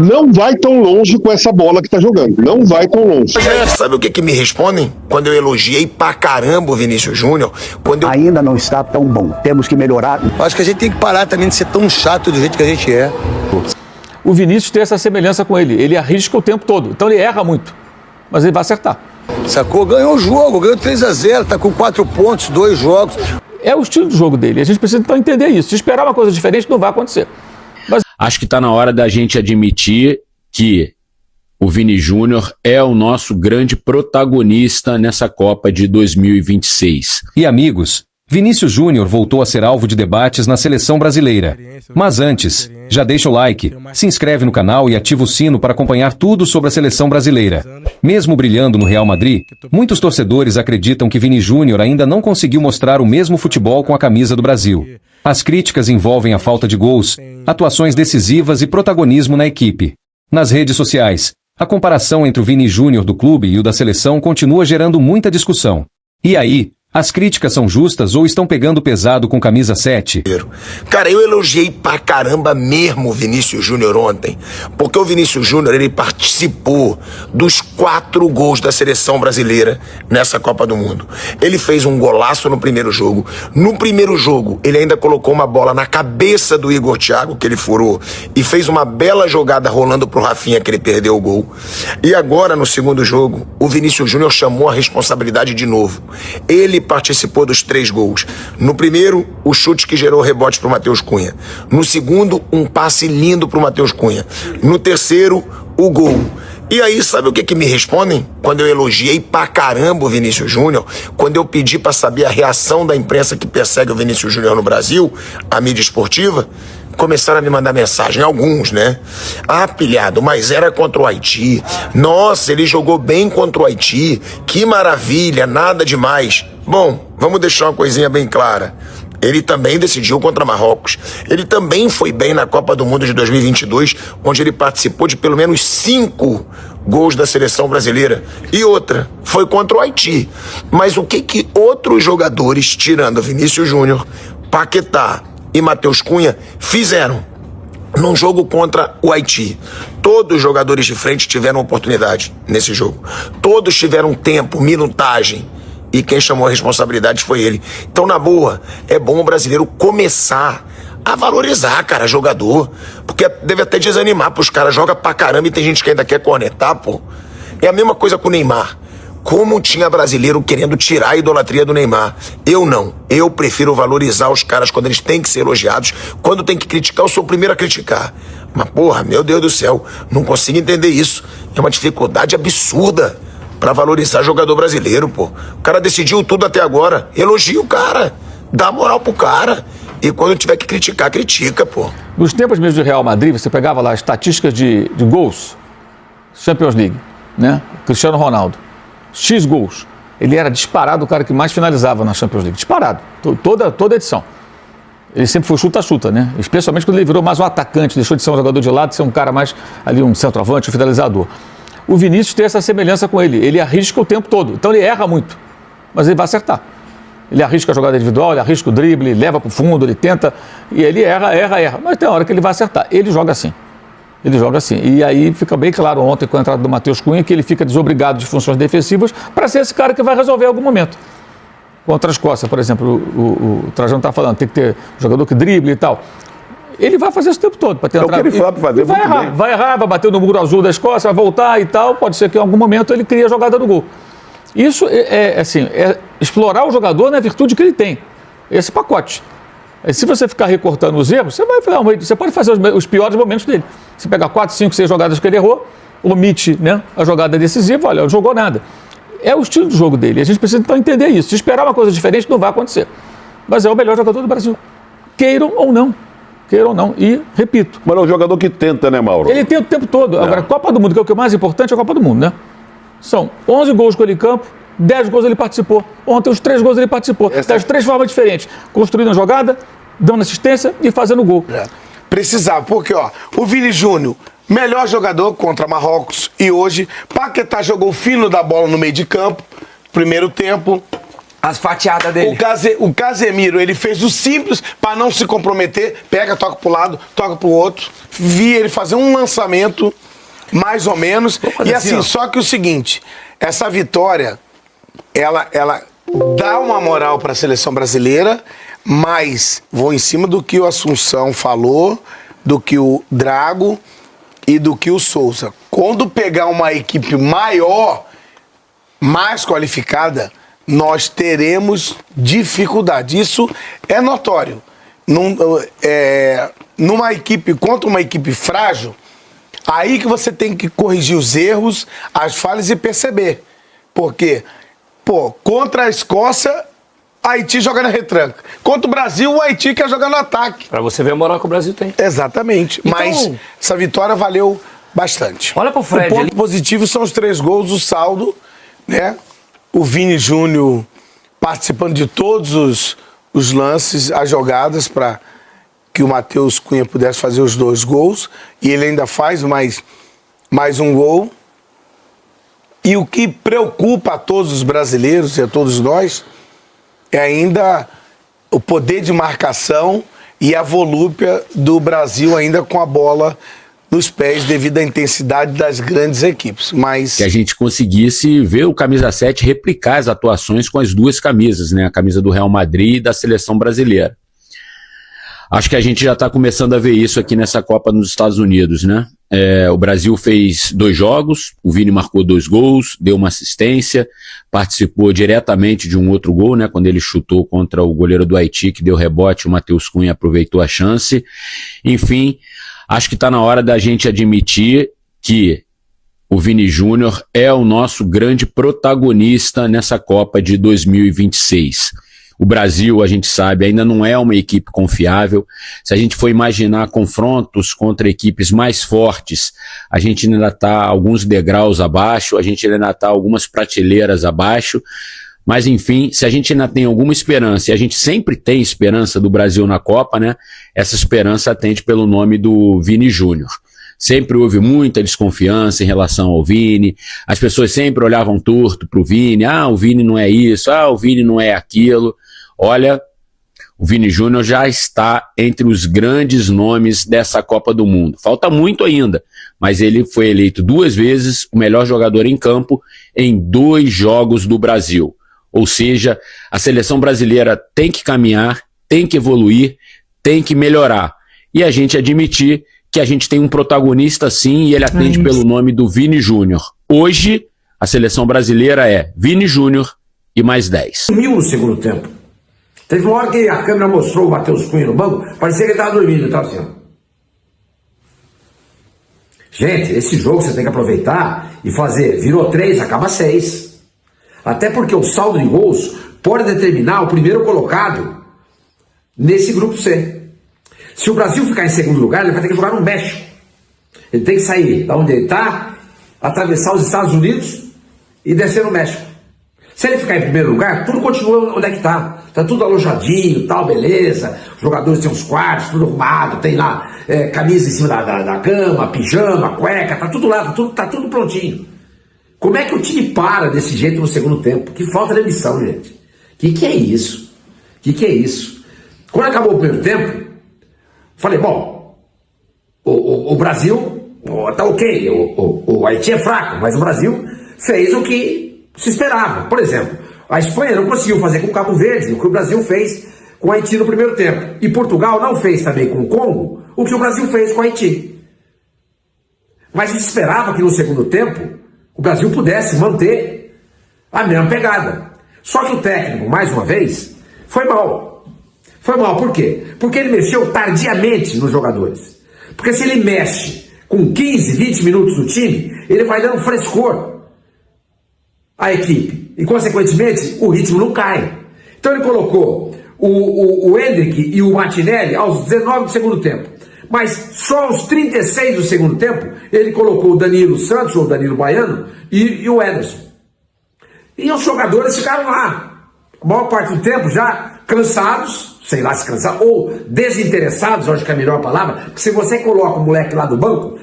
Não vai tão longe com essa bola que tá jogando. Não vai tão longe. Sabe o que me respondem? Quando eu elogiei pra caramba o Vinícius Júnior, Ainda não está tão bom. Temos que melhorar. Acho que a gente tem que parar também de ser tão chato do jeito que a gente é. O Vinícius tem essa semelhança com ele. Ele arrisca o tempo todo. Então ele erra muito. Mas ele vai acertar. Sacou? Ganhou o jogo, ganhou 3-0, tá com 4 pontos, 2 jogos. É o estilo de jogo dele. A gente precisa então entender isso. Se esperar uma coisa diferente, não vai acontecer. Mas... Acho que está na hora da gente admitir que o Vini Júnior é o nosso grande protagonista nessa Copa de 2026. E amigos, Vinícius Júnior voltou a ser alvo de debates na seleção brasileira. Mas antes, já deixa o like, se inscreve no canal e ativa o sino para acompanhar tudo sobre a seleção brasileira. Mesmo brilhando no Real Madrid, muitos torcedores acreditam que Vini Júnior ainda não conseguiu mostrar o mesmo futebol com a camisa do Brasil. As críticas envolvem a falta de gols, atuações decisivas e protagonismo na equipe. Nas redes sociais, a comparação entre o Vini Júnior do clube e o da seleção continua gerando muita discussão. E aí, as críticas são justas ou estão pegando pesado com camisa 7? Cara, eu elogiei pra caramba mesmo o Vinícius Júnior ontem, porque o Vinícius Júnior, ele participou dos 4 gols da seleção brasileira nessa Copa do Mundo. Ele fez um golaço no primeiro jogo. No primeiro jogo, ele ainda colocou uma bola na cabeça do Igor Thiago, que ele furou, e fez uma bela jogada rolando pro Rafinha, que ele perdeu o gol. E agora, no segundo jogo, o Vinícius Júnior chamou a responsabilidade de novo. Ele participou dos 3 gols. No primeiro, o chute que gerou rebote pro Matheus Cunha. No segundo, um passe lindo pro Matheus Cunha. No terceiro, o gol. E aí, sabe o que me respondem? Quando eu elogiei pra caramba o Vinícius Júnior, quando eu pedi pra saber a reação da imprensa que persegue o Vinícius Júnior no Brasil, a mídia esportiva, começaram a me mandar mensagem, alguns, né? Ah, pilhado, mas era contra o Haiti. Nossa, ele jogou bem contra o Haiti. Que maravilha, nada demais. Bom, vamos deixar uma coisinha bem clara. Ele também decidiu contra Marrocos. Ele também foi bem na Copa do Mundo de 2022, onde ele participou de pelo menos 5 gols da seleção brasileira. E outra, foi contra o Haiti. Mas o que outros jogadores, tirando Vinícius Júnior, Paquetá e Matheus Cunha, fizeram num jogo contra o Haiti? Todos os jogadores de frente tiveram oportunidade nesse jogo. Todos tiveram tempo, minutagem. E quem chamou a responsabilidade foi ele. Então, na boa, é bom o brasileiro começar a valorizar, cara, jogador. Porque deve até desanimar pros caras. Joga pra caramba e tem gente que ainda quer cornetar, pô. É a mesma coisa com o Neymar. Como tinha brasileiro querendo tirar a idolatria do Neymar. Eu não. Eu prefiro valorizar os caras quando eles têm que ser elogiados. Quando tem que criticar, eu sou o primeiro a criticar. Mas, porra, meu Deus do céu, não consigo entender isso. É uma dificuldade absurda pra valorizar jogador brasileiro, pô. O cara decidiu tudo até agora. Elogia o cara. Dá moral pro cara. E quando tiver que criticar, critica, pô. Nos tempos mesmo do Real Madrid, você pegava lá estatísticas de gols. Champions League, né? Cristiano Ronaldo. X gols. Ele era disparado o cara que mais finalizava na Champions League. Disparado. Toda edição. Ele sempre foi chuta-chuta, né? Especialmente quando ele virou mais um atacante, deixou de ser um jogador de lado, de ser um cara mais ali, um centroavante, um finalizador. O Vinícius tem essa semelhança com ele. Ele arrisca o tempo todo. Então ele erra muito. Mas ele vai acertar. Ele arrisca a jogada individual, ele arrisca o drible, ele leva para o fundo, ele tenta. E ele erra. Mas tem uma hora que ele vai acertar. Ele joga assim. Ele joga assim. E aí fica bem claro ontem com a entrada do Matheus Cunha que ele fica desobrigado de funções defensivas para ser esse cara que vai resolver em algum momento. Contra a Escócia, por exemplo, o Trajano está falando, tem que ter jogador que drible e tal. Ele vai fazer isso o tempo todo para tentar. É o que ele fala para fazer. Vai errar, vai bater no muro azul da Escócia, vai voltar e tal. Pode ser que em algum momento ele crie a jogada do gol. Isso é explorar o jogador na virtude que ele tem. Esse pacote. Se você ficar recortando os erros, você pode fazer os piores momentos dele. Você pega 4, 5, 6 jogadas que ele errou, omite, né, a jogada decisiva, olha, não jogou nada. É o estilo de jogo dele. A gente precisa então entender isso. Se esperar uma coisa diferente, não vai acontecer. Mas é o melhor jogador do Brasil. Queiram ou não. E, repito... Mas é o jogador que tenta, né, Mauro? Ele tenta o tempo todo. Não. Agora, a Copa do Mundo, que é o que é mais importante, é a Copa do Mundo, né? São 11 gols com ele em campo, 10 gols ele participou. Ontem, os 3 gols ele participou. Das 3 formas diferentes. Construindo a jogada, dando assistência e fazendo gol. Precisava, porque, ó, o Vini Júnior, melhor jogador contra Marrocos. E hoje, Paquetá jogou fino da bola no meio de campo. Primeiro tempo, As fatiadas dele. O Casemiro, ele fez o simples para não se comprometer. Pega, toca pro lado, toca pro outro. Vi ele fazer um lançamento, mais ou menos. E assim, só que o seguinte, essa vitória, ela dá uma moral para a seleção brasileira, mas vou em cima do que o Assunção falou, do que o Drago e do que o Souza. Quando pegar uma equipe maior, mais qualificada, nós teremos dificuldade. Isso é notório. Numa equipe, contra uma equipe frágil, aí que você tem que corrigir os erros, as falhas e perceber. Porque, contra a Escócia, a Haiti joga na retranca. Contra o Brasil, o Haiti quer jogar no ataque. Pra você ver a moral que o Brasil tem. Exatamente. Então, mas essa vitória valeu bastante. Olha pro Fred. O ponto positivo são os 3 gols, o saldo, né? O Vini Júnior participando de todos os lances, as jogadas para que o Matheus Cunha pudesse fazer os 2 gols. E ele ainda faz mais um gol. E o que preocupa a todos os brasileiros e a todos nós é ainda o poder de marcação e a volúpia do Brasil ainda com a bola nos pés devido à intensidade das grandes equipes. Mas que a gente conseguisse ver o camisa 7 replicar as atuações com as 2 camisas, né? A camisa do Real Madrid e da seleção brasileira. Acho que a gente já está começando a ver isso aqui nessa Copa nos Estados Unidos, né? O Brasil fez 2 jogos, o Vini marcou 2 gols, deu uma assistência, participou diretamente de um outro gol, né? Quando ele chutou contra o goleiro do Haiti, que deu rebote, o Matheus Cunha aproveitou a chance. Enfim, acho que está na hora da gente admitir que o Vini Júnior é o nosso grande protagonista nessa Copa de 2026. O Brasil, a gente sabe, ainda não é uma equipe confiável. Se a gente for imaginar confrontos contra equipes mais fortes, a gente ainda está alguns degraus abaixo, a gente ainda está algumas prateleiras abaixo. Mas, enfim, se a gente ainda tem alguma esperança, e a gente sempre tem esperança do Brasil na Copa, né? Essa esperança atende pelo nome do Vini Júnior. Sempre houve muita desconfiança em relação ao Vini, as pessoas sempre olhavam torto pro Vini, o Vini não é isso, o Vini não é aquilo. Olha, o Vini Júnior já está entre os grandes nomes dessa Copa do Mundo. Falta muito ainda, mas ele foi eleito 2 vezes o melhor jogador em campo em 2 jogos do Brasil. Ou seja, a seleção brasileira tem que caminhar, tem que evoluir, tem que melhorar. E a gente admitir que a gente tem um protagonista sim e ele atende pelo nome do Vini Júnior. Hoje, a seleção brasileira é Vini Júnior e mais 10. Sumiu no segundo tempo. Teve uma hora que a câmera mostrou o Matheus Cunha no banco, parecia que ele estava dormindo, estava assim, ó. Gente, esse jogo você tem que aproveitar e fazer, virou 3, acaba 6. Até porque o saldo de gols pode determinar o primeiro colocado nesse grupo C. Se o Brasil ficar em segundo lugar, ele vai ter que jogar no México. Ele tem que sair da onde ele está, atravessar os Estados Unidos e descer no México. Se ele ficar em primeiro lugar, tudo continua onde é que está. Está tudo alojadinho, tal, beleza. Os jogadores têm os quartos, tudo arrumado, tem lá camisa em cima da cama, pijama, cueca, tá tudo lá, tá tudo prontinho. Como é que o time para desse jeito no segundo tempo? Que falta de ambição, gente. Que é isso? Que é isso? Quando acabou o primeiro tempo, falei, bom, o Brasil tá ok, o Haiti é fraco, mas o Brasil fez o que se esperava. Por exemplo, a Espanha não conseguiu fazer com o Cabo Verde o que o Brasil fez com o Haiti no primeiro tempo. E Portugal não fez também com o Congo o que o Brasil fez com o Haiti. Mas se esperava que no segundo tempo o Brasil pudesse manter a mesma pegada. Só que o técnico, mais uma vez, foi mal. Foi mal, por quê? Porque ele mexeu tardiamente nos jogadores. Porque se ele mexe com 15, 20 minutos no time, ele vai dando frescor à equipe. E, consequentemente, o ritmo não cai. Então ele colocou o Endrick e o Martinelli aos 19 do segundo tempo. Mas só aos 36 do segundo tempo, ele colocou o Danilo Santos, ou Danilo Baiano, e o Ederson. E os jogadores ficaram lá. A maior parte do tempo já cansados, sei lá se cansados, ou desinteressados, acho que é a melhor palavra, porque se você coloca o moleque lá do banco,